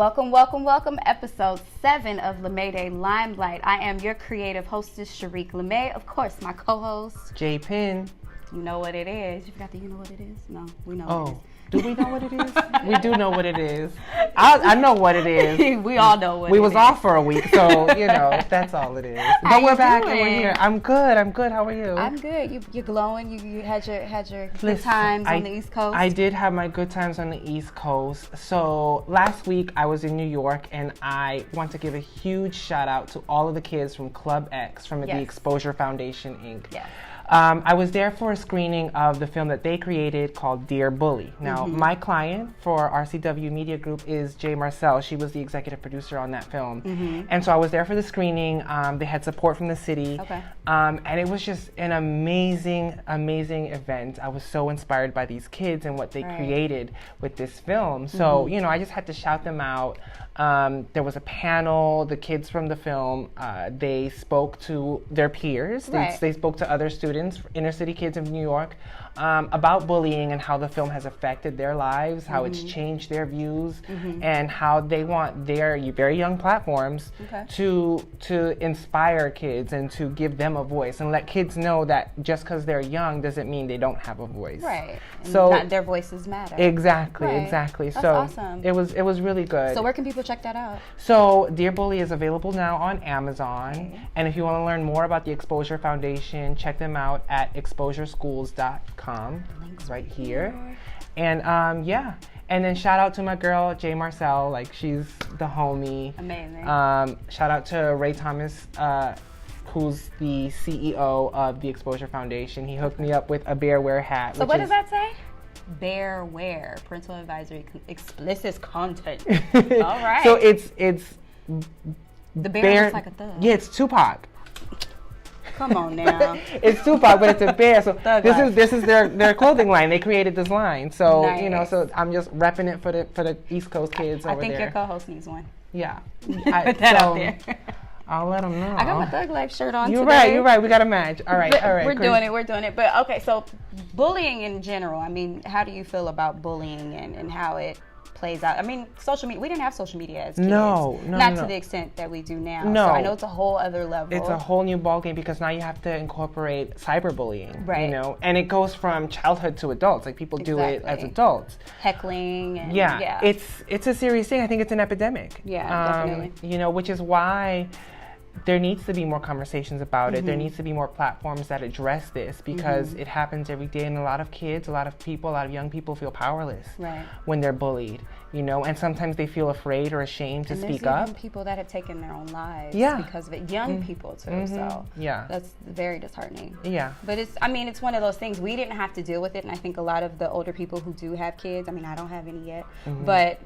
Welcome. Episode 7 of Limelight. I am your creative hostess, Sharíck LaMay. Of course, my co-host, jPin. You know what it is. You forgot that you know what it is? No, we know what it is. Do we know what it is? We do know what it is. I know what it is. We all know what it is. We was off for a week, so, that's all it is. But we're back and we're here. I'm good. How are you? I'm good. You're glowing. You had your good times on the East Coast? I did have my good times on the East Coast. So last week I was in New York, and I want to give a huge shout out to all of the kids from Club X, from the Exposure Foundation, Inc. Yes. I was there for a screening of the film that they created called Dear Bully. Now, my client for RCW Media Group is Jay Marcel. She was the executive producer on that film. And so I was there for the screening. They had support from the city. Okay. And it was just an amazing event. I was so inspired by these kids and what they created with this film. So, I just had to shout them out. There was a panel. The kids from the film, they spoke to their peers. They spoke to other students, inner city kids of New York, about bullying and how the film has affected their lives, how it's changed their views, and how they want their very young platforms to inspire kids and to give them a voice and let kids know that just because they're young doesn't mean they don't have a voice. Right. And so not their voices matter. Exactly. That's so awesome. It was really good. So where can people check that out? So Dear Bully is available now on Amazon. And if you want to learn more about the Exposure Foundation, check them out at exposureschools.com. Links right here. And and then shout out to my girl Jay Marcel, like she's the homie. Amazing. Shout out to Ray Thomas, who's the CEO of the Exposure Foundation. He hooked me up with a bear wear hat. So what does that say? Bear wear, parental advisory, explicit content. All right. So it's the bear looks like a thug. Yeah, it's Tupac. Come on now. It's Tupac, but it's a bear. So Thug this is their clothing line. They created this line. So nice. So I'm just repping it for the East Coast kids over there. I think your co-host needs one. Yeah. Put that out there. I'll let them know. I got my Thug Life shirt on You're today. right. We got a match. All right. We're doing it. But okay, so bullying in general, I mean, how do you feel about bullying and how it plays out? I mean, social media, we didn't have social media as kids. No. Not to the extent that we do now. No. So I know it's a whole other level. It's a whole new ballgame because now you have to incorporate cyberbullying. Right. And it goes from childhood to adults. Like people do it as adults. Heckling and It's a serious thing. I think it's an epidemic. Yeah, definitely. Which is why there needs to be more conversations about it. There needs to be more platforms that address this because it happens every day, and a lot of kids, a lot of people, a lot of young people feel powerless when they're bullied, and sometimes they feel afraid or ashamed to speak up. There's even people that have taken their own lives because of it, young people too, so that's very disheartening. Yeah. But it's one of those things, we didn't have to deal with it, and I think a lot of the older people who do have kids, I mean, I don't have any yet, but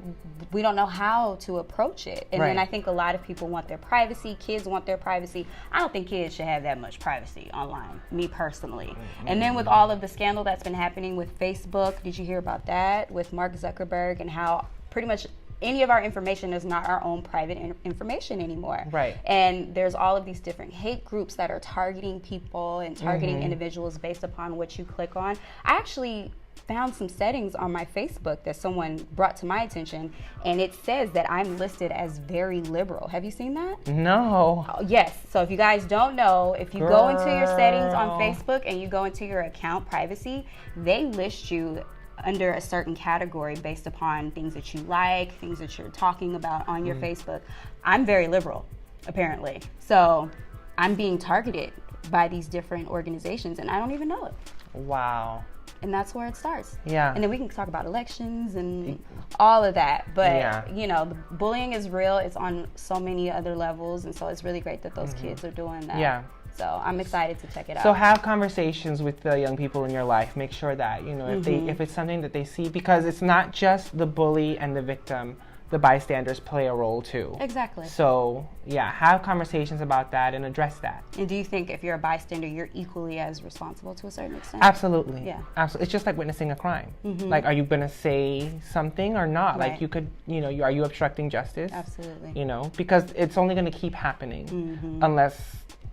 we don't know how to approach it. And then I think a lot of people want their privacy, kids want their privacy. I don't think kids should have that much privacy online, me personally. And then with all of the scandal that's been happening with Facebook, did you hear about that with Mark Zuckerberg and how pretty much any of our information is not our own private information anymore. Right. And there's all of these different hate groups that are targeting people and targeting individuals based upon what you click on. I actually found some settings on my Facebook that someone brought to my attention, and it says that I'm listed as very liberal. Have you seen that? No. Yes. So if you guys don't know, if you go into your settings on Facebook and you go into your account privacy, they list you under a certain category based upon things that you like, things that you're talking about on your Facebook. I'm very liberal, apparently. So I'm being targeted by these different organizations, and I don't even know it. Wow. And that's where it starts. Yeah. And then we can talk about elections and all of that. But, the bullying is real. It's on so many other levels. And so it's really great that those kids are doing that. Yeah. So I'm excited to check it out. So have conversations with the young people in your life. Make sure that, if it's something that they see, because it's not just the bully and the victim. The bystanders play a role too. Exactly. So, have conversations about that and address that. And do you think if you're a bystander, you're equally as responsible to a certain extent? Absolutely. Yeah. Absolutely. It's just like witnessing a crime. Like, are you going to say something or not? Right. Like, you could, are you obstructing justice? Absolutely. Because it's only going to keep happening unless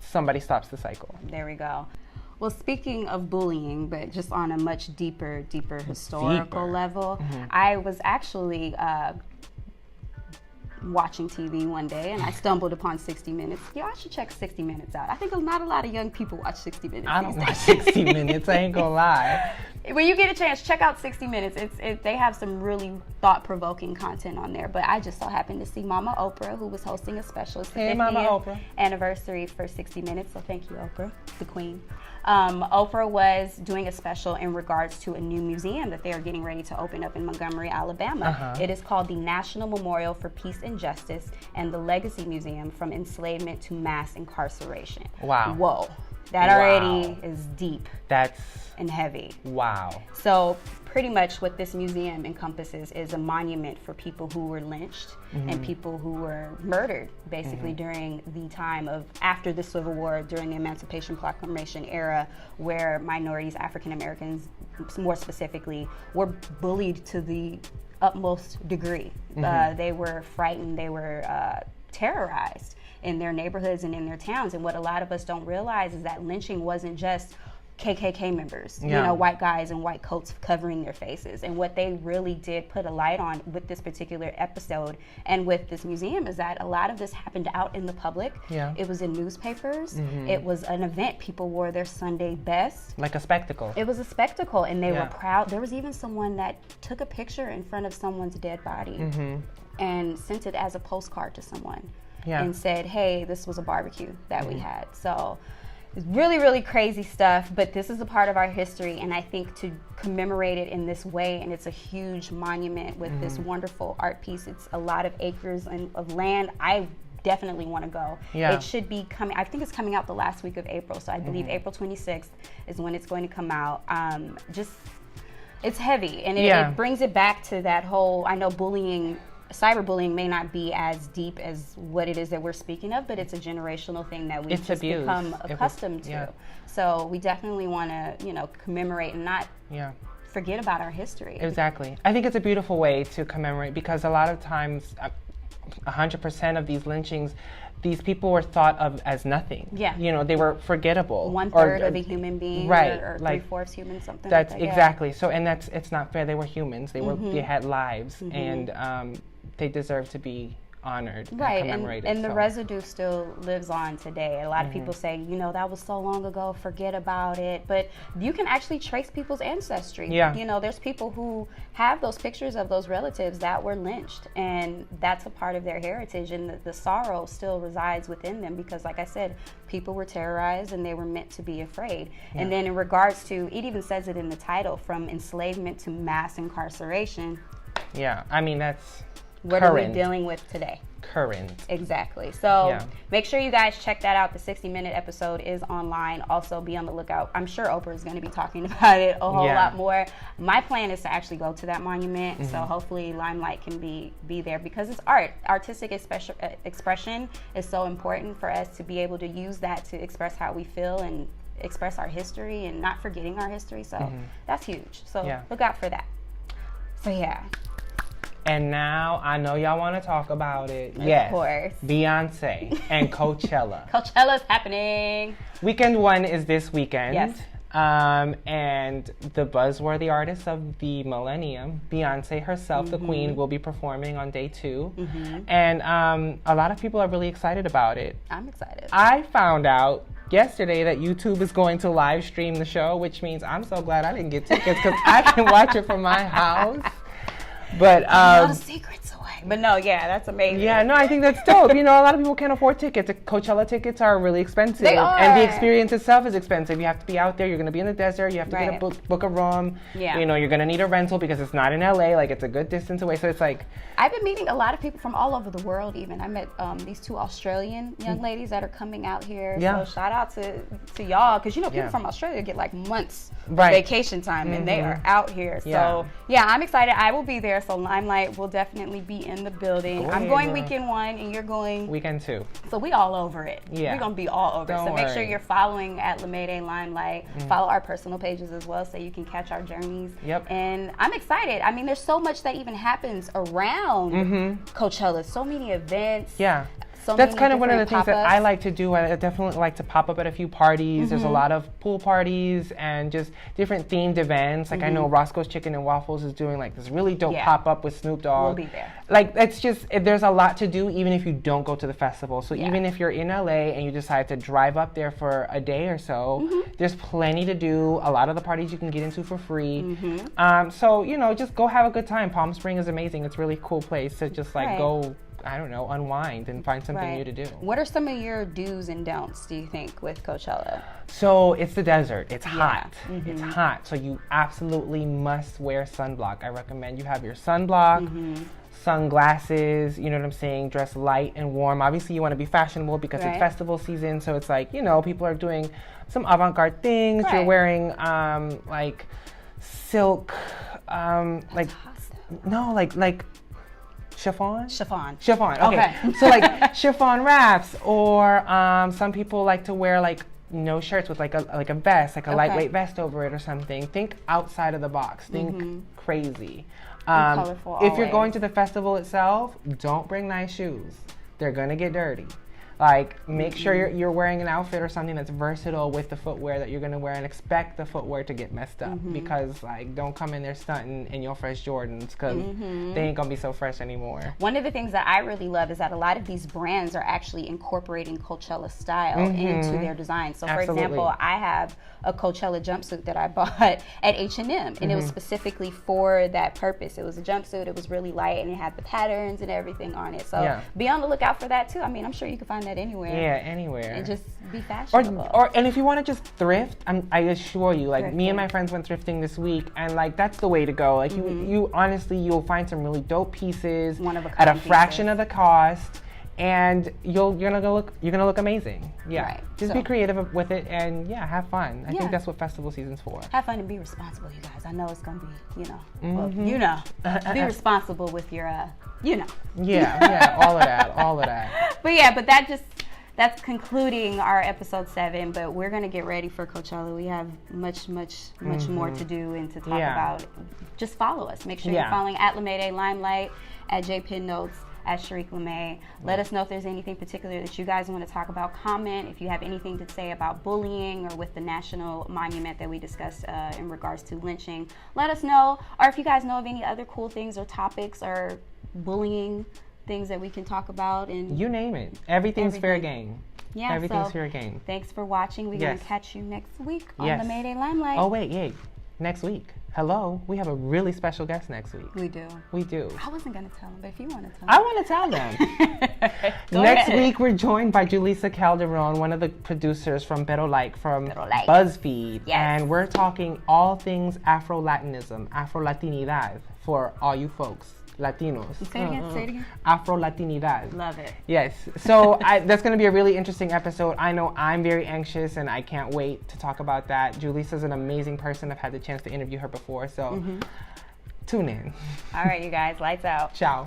somebody stops the cycle. There we go. Well, speaking of bullying, but just on a much deeper historical level, I was actually watching TV one day and I stumbled upon 60 Minutes. I should check 60 Minutes out. I think not a lot of young people watch 60 Minutes. I don't watch 60 Minutes, I ain't gonna lie. When you get a chance, check out 60 Minutes. They have some really thought-provoking content on there. But I just so happened to see Mama Oprah, who was hosting a special. It's the 50th anniversary for 60 Minutes. So thank you, Oprah, the queen. Oprah was doing a special in regards to a new museum that they are getting ready to open up in Montgomery, Alabama. It is called the National Memorial for Peace and Justice and the Legacy Museum from Enslavement to Mass Incarceration. Wow. Whoa. That already is deep. And heavy. Wow. So pretty much what this museum encompasses is a monument for people who were lynched and people who were murdered basically during the time of after the Civil War, during the Emancipation Proclamation era, where minorities, African Americans more specifically, were bullied to the utmost degree. They were frightened, they were terrorized in their neighborhoods and in their towns. And what a lot of us don't realize is that lynching wasn't just KKK members, you know, white guys in white coats covering their faces. And what they really did put a light on with this particular episode and with this museum is that a lot of this happened out in the public. It was in newspapers. It was an event. People wore their Sunday best. Like a spectacle. It was a spectacle, and they were proud. There was even someone that took a picture in front of someone's dead body and sent it as a postcard to someone and said, hey, this was a barbecue that we had. So it's really, really crazy stuff, but this is a part of our history, and I think to commemorate it in this way, and it's a huge monument with this wonderful art piece. It's a lot of acres of land. I definitely want to go. It should be coming, I think it's coming out the last week of April, so I believe April 26th is when it's going to come out. It's heavy, and it brings it back to that whole, I know cyberbullying may not be as deep as what it is that we're speaking of, but it's a generational thing that we've just become accustomed to. So we definitely want to, commemorate and not forget about our history. Exactly. I think it's a beautiful way to commemorate, because a lot of times, 100% of these lynchings, these people were thought of as nothing. They were forgettable. 1/3 of a human being, or like 3/4 human, something like that. Exactly. So, and it's not fair. They were humans. They had lives, and they deserve to be honored and commemorated. And the residue still lives on today. A lot of people say, that was so long ago, forget about it. But you can actually trace people's ancestry. There's people who have those pictures of those relatives that were lynched, and that's a part of their heritage, and the sorrow still resides within them because, like I said, people were terrorized and they were meant to be afraid. And then in regards to, it even says it in the title, from enslavement to mass incarceration. I mean, that's what are we dealing with today? Current. Exactly. So make sure you guys check that out. The 60-minute episode is online. Also be on the lookout. I'm sure Oprah is going to be talking about it a whole lot more. My plan is to actually go to that monument. So hopefully Limelight can be there, because it's art. Artistic expression is so important for us to be able to use that to express how we feel and express our history and not forgetting our history. So that's huge. So look out for that. So And now I know y'all want to talk about it. Of course. Beyonce and Coachella. Coachella's happening. Weekend 1 is this weekend. Yes. And the buzzworthy artist of the millennium, Beyonce herself, the queen, will be performing on day 2. And a lot of people are really excited about it. I'm excited. I found out yesterday that YouTube is going to live stream the show, which means I'm so glad I didn't get tickets, because I can watch it from my house. But a lot of secrets away. But no, that's amazing. I think that's dope. A lot of people can't afford tickets. Coachella tickets are really expensive. They are. And the experience itself is expensive. You have to be out there. You're going to be in the desert. You have to get a book a room. You're going to need a rental because it's not in LA. Like, it's a good distance away. So it's like, I've been meeting a lot of people from all over the world even. I met these 2 Australian young ladies that are coming out here. So shout out to y'all, because people from Australia get like months vacation time and they are out here. So I'm excited. I will be there. So Limelight will definitely be in the building. I'm going weekend 1 and you're going weekend 2. So we all over it. We're gonna be all over it. So make sure you're following at LaMay Limelight. Follow our personal pages as well, so you can catch our journeys. And I'm excited. I mean, there's so much that even happens around Coachella. So many events. That's kind of one of the things that I like to do. I definitely like to pop up at a few parties. There's a lot of pool parties and just different themed events. Like I know Roscoe's Chicken and Waffles is doing like this really dope pop up with Snoop Dogg. We'll be there. Like it's just, there's a lot to do even if you don't go to the festival. So even if you're in LA and you decide to drive up there for a day or so, there's plenty to do. A lot of the parties you can get into for free. So, you know, just go have a good time. Palm Springs is amazing. It's a really cool place to just like go, I don't know, unwind and find something new to do. What are some of your do's and don'ts, do you think, with Coachella? So it's the desert. It's hot. It's hot. So you absolutely must wear sunblock. I recommend you have your sunblock, sunglasses, you know what I'm saying, dress light and warm. Obviously you want to be fashionable because it's festival season. So it's like, you know, people are doing some avant-garde things. You're wearing like silk, like chiffon? Chiffon, okay. So like chiffon wraps, or some people like to wear like no shirts with like a vest, like a lightweight vest over it or something. Think outside of the box. Think crazy. If you're going to the festival itself, don't bring nice shoes. They're gonna get dirty. Like, make sure you're wearing an outfit or something that's versatile with the footwear that you're gonna wear, and expect the footwear to get messed up, because like, don't come in there stunting in your fresh Jordans, because they ain't gonna be so fresh anymore. One of the things that I really love is that a lot of these brands are actually incorporating Coachella style into their design. So for example, I have a Coachella jumpsuit that I bought at H&M, and it was specifically for that purpose. It was a jumpsuit, it was really light, and it had the patterns and everything on it. So be on the lookout for that too. I mean, I'm sure you can find that anywhere. Yeah, anywhere. And just be fashionable. And if you want to just thrift, I assure you, like me and my friends went thrifting this week, and like that's the way to go. Like you honestly, you'll find some really dope pieces at a fraction of the cost, and you're gonna look amazing. Yeah, just be creative with it, and have fun. I think that's what festival season's for. Have fun and be responsible, you guys. I know it's gonna be, well, be responsible with your, all of that. But that's concluding our episode 7. But we're gonna get ready for Coachella. We have much more to do and to talk about. Just follow us. Make sure you're following at LaMay, Limelight, at jPin Notes, at Sharíck LaMay. Let us know if there's anything particular that you guys want to talk about. Comment if you have anything to say about bullying or with the national monument that we discussed in regards to lynching. Let us know. Or if you guys know of any other cool things or topics or bullying things that we can talk about. And you name it. Everything's fair game. Yeah, everything's fair game. Thanks for watching. We're going to catch you next week on the Mayday Limelight. Oh, wait. Next week. Hello, we have a really special guest next week. We do. I wasn't going to tell them, but if you want to tell them. I want to tell them. Next week, we're joined by Julissa Calderon, one of the producers from from BuzzFeed. Yes. And we're talking all things Afro-Latinism, Afro-Latinidad for all you folks. Latinos. Say it again. Afro-Latinidad. Love it. Yes. So that's going to be a really interesting episode. I know I'm very anxious, and I can't wait to talk about that. Julissa's an amazing person. I've had the chance to interview her before, so tune in. All right, you guys. Lights out. Ciao.